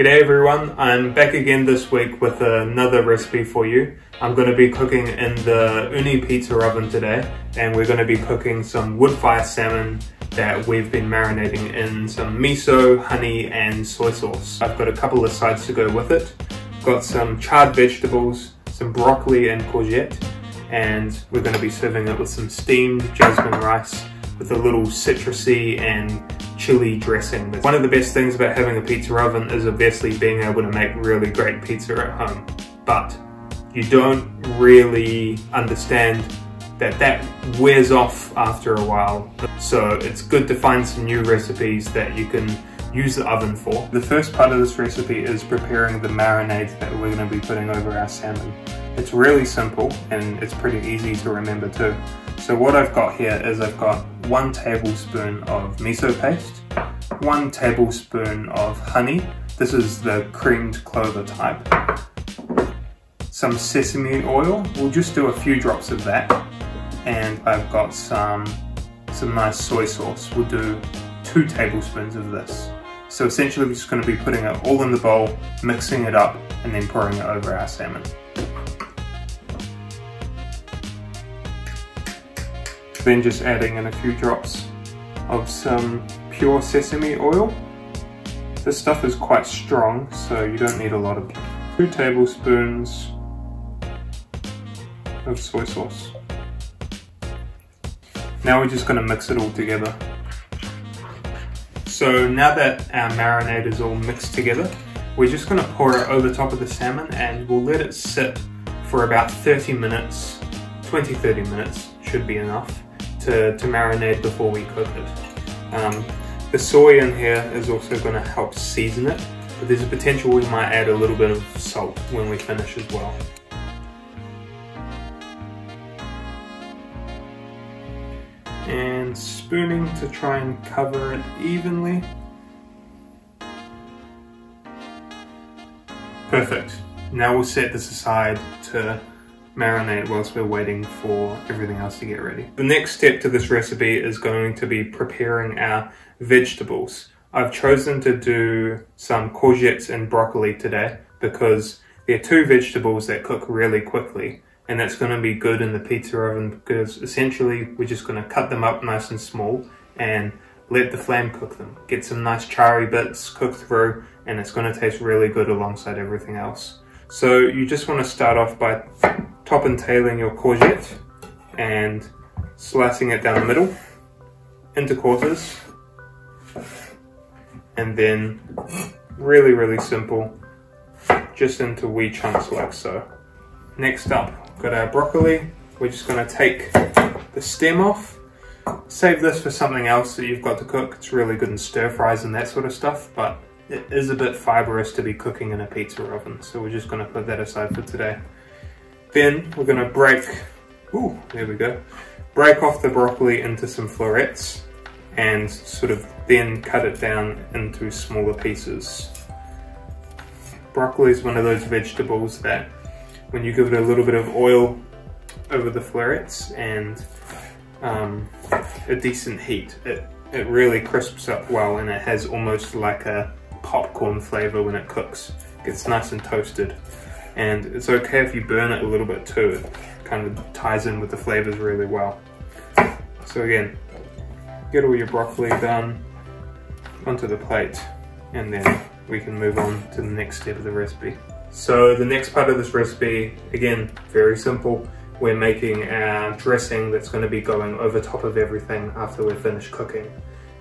G'day everyone, I'm back again this week with another recipe for you. I'm going to be cooking in the uni pizza oven today, and we're going to be cooking some Woodfire salmon that we've been marinating in some miso, honey and soy sauce. I've got a couple of sides to go with it. Got some charred vegetables, some broccoli and courgette, and we're going to be serving it with some steamed jasmine rice with a little citrusy and chili dressing. One of the best things about having a pizza oven is obviously being able to make really great pizza at home, but you don't really understand that wears off after a while. So it's good to find some new recipes that you can use the oven for. The first part of this recipe is preparing the marinade that we're going to be putting over our salmon. It's really simple and it's pretty easy to remember too. So what I've got here is I've got 1 tablespoon of miso paste, 1 tablespoon of honey, this is the creamed clover type, some sesame oil, we'll just do a few drops of that, and I've got some nice soy sauce, we'll do 2 tablespoons of this. So essentially we're just going to be putting it all in the bowl, mixing it up, and then pouring it over our salmon. Then just adding in a few drops of some pure sesame oil. This stuff is quite strong, so you don't need a lot of. 2 tablespoons of soy sauce. Now we're just going to mix it all together. So now that our marinade is all mixed together, we're just going to pour it over top of the salmon and we'll let it sit for about 30 minutes, 20-30 minutes should be enough to marinate before we cook it. The soy in here is also going to help season it, but there's a potential we might add a little bit of salt when we finish as well. And spooning to try and cover it evenly. Perfect. Now we'll set this aside to marinate whilst we're waiting for everything else to get ready. The next step to this recipe is going to be preparing our vegetables. I've chosen to do some courgettes and broccoli today because they're 2 vegetables that cook really quickly, and that's going to be good in the pizza oven because essentially we're just going to cut them up nice and small and let the flame cook them. Get some nice charry bits cooked through, and it's going to taste really good alongside everything else. So you just want to start off by top and tailing your courgette and slicing it down the middle into quarters, and then really simple, just into wee chunks like so. Next up, we've got our broccoli. We're just going to take the stem off. Save this for something else that you've got to cook. It's really good in stir fries and that sort of stuff, but it is a bit fibrous to be cooking in a pizza oven, so we're just going to put that aside for today. Then we're going to break off the broccoli into some florets and sort of then cut it down into smaller pieces. Broccoli is one of those vegetables that when you give it a little bit of oil over the florets and a decent heat, it really crisps up well, and it has almost like a popcorn flavor when it cooks. It gets nice and toasted, and it's okay if you burn it a little bit too. It kind of ties in with the flavors really well. So again, get all your broccoli done onto the plate, and then we can move on to the next step of the recipe. So the next part of this recipe, again, very simple. We're making our dressing that's going to be going over top of everything after we're finished cooking.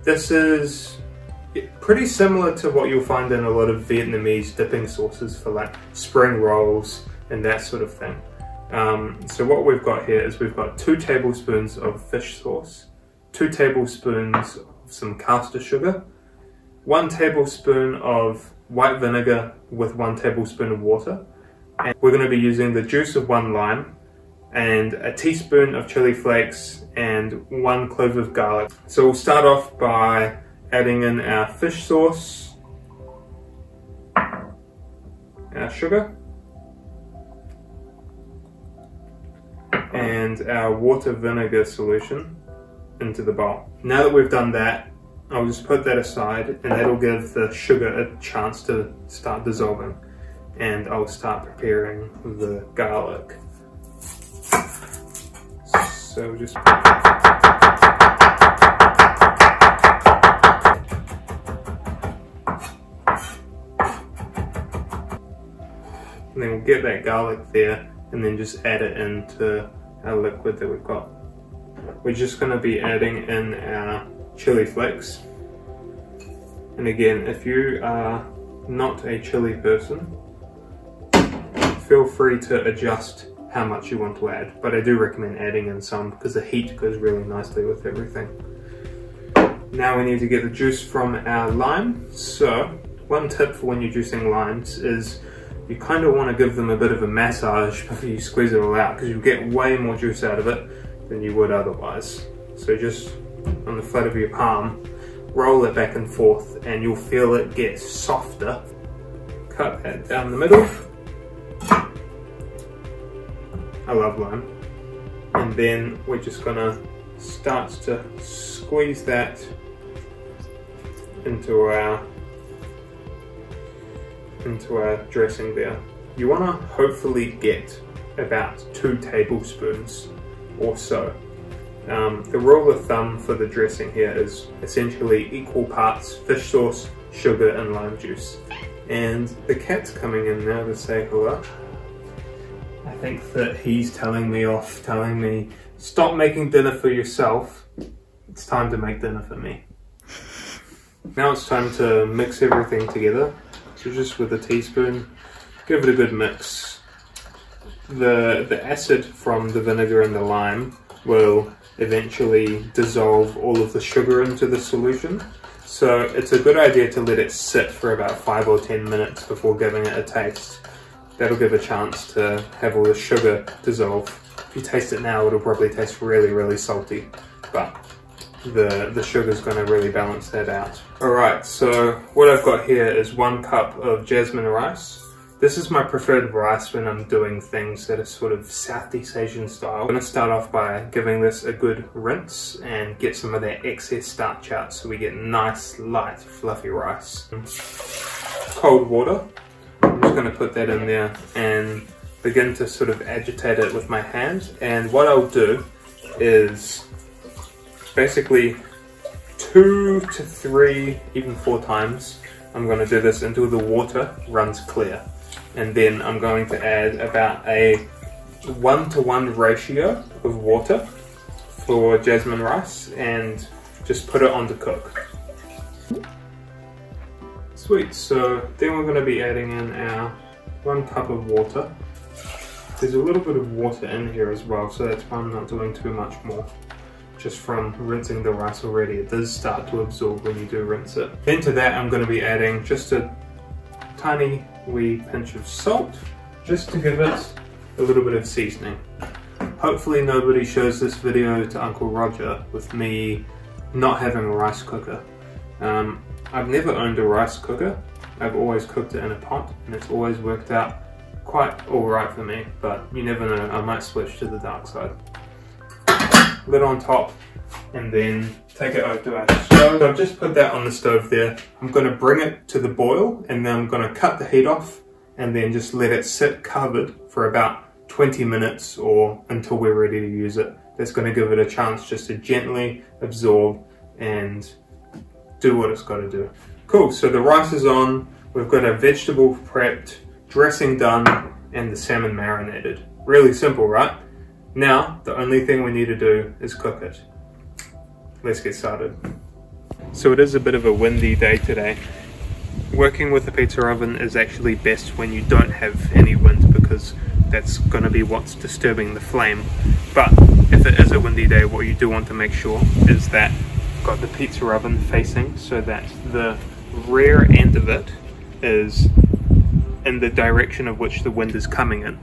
This is pretty similar to what you'll find in a lot of Vietnamese dipping sauces for like spring rolls and that sort of thing. So what we've got here is we've got 2 tablespoons of fish sauce, 2 tablespoons of some caster sugar, 1 tablespoon of white vinegar with 1 tablespoon of water, and we're going to be using the juice of 1 lime and a teaspoon of chili flakes and 1 clove of garlic. So we'll start off by adding in our fish sauce, our sugar, and our water vinegar solution into the bowl. Now that we've done that, I'll just put that aside, and that'll give the sugar a chance to start dissolving. And I'll start preparing the garlic. So just and then we'll get that garlic there and then just add it into our liquid that we've got. We're just going to be adding in our chili flakes. And again, if you are not a chili person, feel free to adjust how much you want to add. But I do recommend adding in some because the heat goes really nicely with everything. Now we need to get the juice from our lime. So one tip for when you're juicing limes is you kind of want to give them a bit of a massage before you squeeze it all out, because you get way more juice out of it than you would otherwise. So just on the flat of your palm, roll it back and forth and you'll feel it get softer. Cut that down the middle. I love lime. And then we're just gonna start to squeeze that into our dressing there. You want to hopefully get about 2 tablespoons or so. The rule of thumb for the dressing here is essentially equal parts fish sauce, sugar and lime juice. And the cat's coming in now to say hello. I think that he's telling me off, telling me, stop making dinner for yourself. It's time to make dinner for me. Now it's time to mix everything together. So just with a teaspoon, give it a good mix. The acid from the vinegar and the lime will eventually dissolve all of the sugar into the solution. So it's a good idea to let it sit for about 5 or 10 minutes before giving it a taste. That'll give a chance to have all the sugar dissolve. If you taste it now, it'll probably taste really, really salty, but the sugar's going to really balance that out. Alright, so what I've got here is 1 cup of jasmine rice. This is my preferred rice when I'm doing things that are sort of Southeast Asian style. I'm going to start off by giving this a good rinse and get some of that excess starch out so we get nice, light, fluffy rice. Cold water. I'm just going to put that in there and begin to sort of agitate it with my hand. And what I'll do is basically 2 to 3, even 4 times, I'm going to do this until the water runs clear. And then I'm going to add about a 1-to-1 ratio of water for jasmine rice and just put it on to cook. Sweet, so then we're going to be adding in our 1 cup of water. There's a little bit of water in here as well, so that's why I'm not doing too much more. Just from rinsing the rice already, it does start to absorb when you do rinse it. Then to that I'm going to be adding just a tiny wee pinch of salt, just to give it a little bit of seasoning. Hopefully nobody shows this video to Uncle Roger with me not having a rice cooker. I've never owned a rice cooker. I've always cooked it in a pot and it's always worked out quite alright for me, but you never know, I might switch to the dark side. Lid on top and then take it over to our stove. So I've just put that on the stove there. I'm going to bring it to the boil and then I'm going to cut the heat off and then just let it sit covered for about 20 minutes or until we're ready to use it. That's going to give it a chance just to gently absorb and do what it's got to do. Cool, so the rice is on, we've got our vegetable prepped, dressing done and the salmon marinated. Really simple, right? Now, the only thing we need to do is cook it. Let's get started. So it is a bit of a windy day today. Working with the pizza oven is actually best when you don't have any wind because that's going to be what's disturbing the flame. But if it is a windy day, what you do want to make sure is that you've got the pizza oven facing so that the rear end of it is in the direction of which the wind is coming in.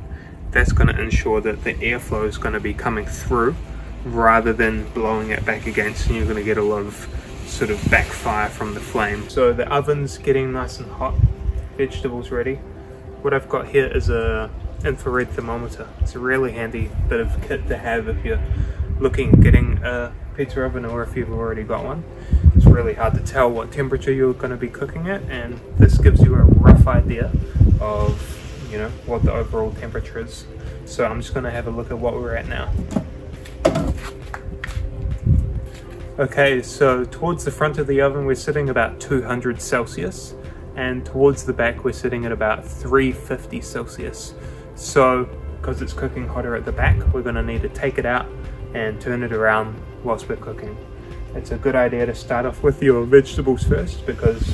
That's going to ensure that the airflow is going to be coming through rather than blowing it back against, and you're going to get a lot of sort of backfire from the flame. So the oven's getting nice and hot, vegetables ready. What I've got here is a infrared thermometer. It's a really handy bit of kit to have if you're looking at getting a pizza oven or if you've already got one. it's really hard to tell what temperature you're going to be cooking at, and this gives you a rough idea of, you know, what the overall temperature is. So I'm just going to have a look at what we're at now. Okay, so towards the front of the oven we're sitting about 200 Celsius, and towards the back we're sitting at about 350 Celsius. So because it's cooking hotter at the back, we're going to need to take it out and turn it around whilst we're cooking. It's a good idea to start off with your vegetables first because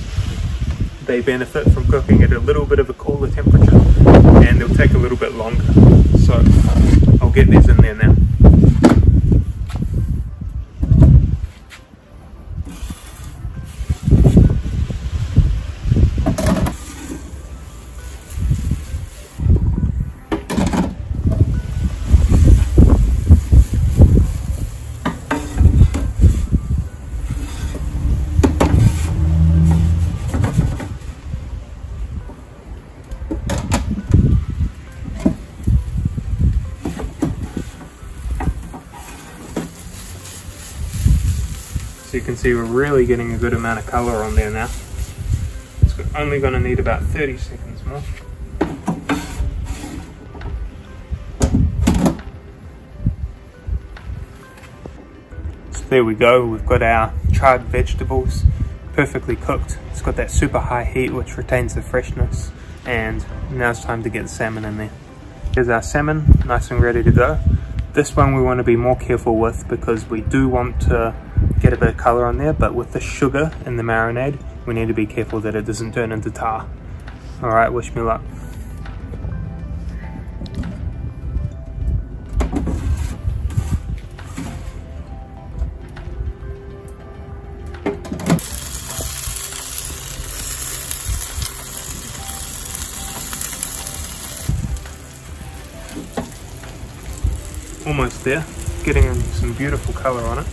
they benefit from cooking at a little bit of a cooler temperature, and they'll take a little bit longer. So I'll get these in there now. So you can see we're really getting a good amount of colour on there now. It's only going to need about 30 seconds more. So there we go, we've got our charred vegetables perfectly cooked. It's got that super high heat which retains the freshness, and now it's time to get the salmon in there. Here's our salmon, nice and ready to go. This one we want to be more careful with because we do want to get a bit of colour on there, but with the sugar in the marinade we need to be careful that it doesn't turn into tar. Alright, wish me luck. Almost there, getting some beautiful colour on it.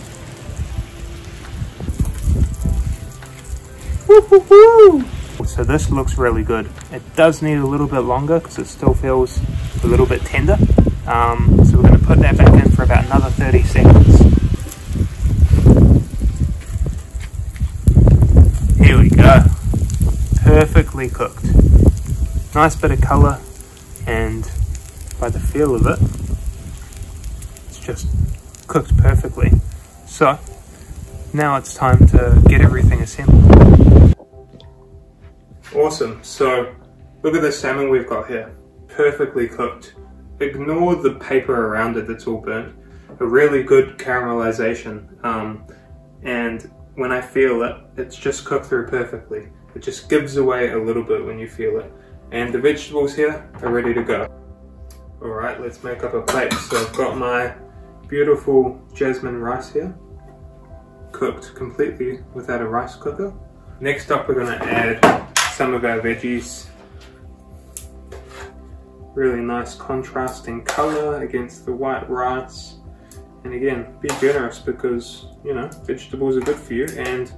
So this looks really good. It does need a little bit longer because it still feels a little bit tender. So we're going to put that back in for about another 30 seconds. Here we go. Perfectly cooked. Nice bit of colour, and by the feel of it, it's just cooked perfectly. So now it's time to get everything assembled. Awesome, so look at the salmon we've got here. Perfectly cooked. Ignore the paper around it that's all burnt. A really good caramelization. And when I feel it, it's just cooked through perfectly. It just gives away a little bit when you feel it. And the vegetables here are ready to go. Alright, let's make up a plate. So I've got my beautiful jasmine rice here, cooked completely without a rice cooker. Next up we're going to add some of our veggies. Really nice contrasting colour against the white rice. And again, be generous because, you know, vegetables are good for you, and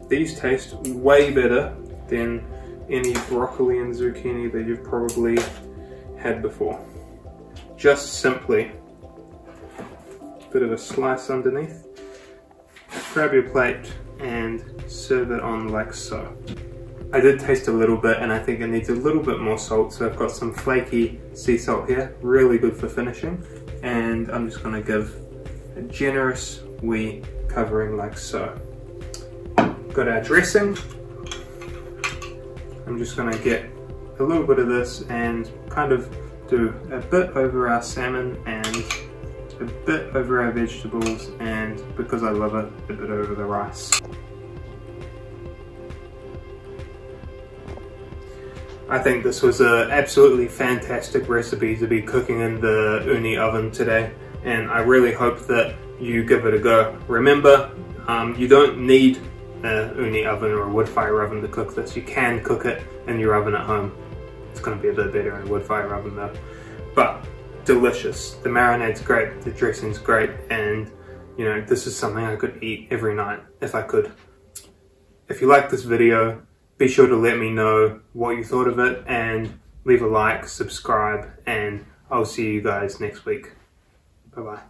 these taste way better than any broccoli and zucchini that you've probably had before. Just simply a bit of a slice underneath. Grab your plate and serve it on like so. I did taste a little bit and I think it needs a little bit more salt, so I've got some flaky sea salt here, really good for finishing, and I'm just going to give a generous wee covering like so. Got our dressing. I'm just going to get a little bit of this and kind of do a bit over our salmon and a bit over our vegetables, and because I love it, a bit over the rice. I think this was an absolutely fantastic recipe to be cooking in the uni oven today, and I really hope that you give it a go. Remember, you don't need a uni oven or a wood fire oven to cook this. You can cook it in your oven at home. It's going to be a bit better in a wood fire oven though. But delicious. The marinade's great, the dressing's great, and you know, this is something I could eat every night if I could. If you like this video, be sure to let me know what you thought of it, and leave a like, subscribe, and I'll see you guys next week. Bye bye.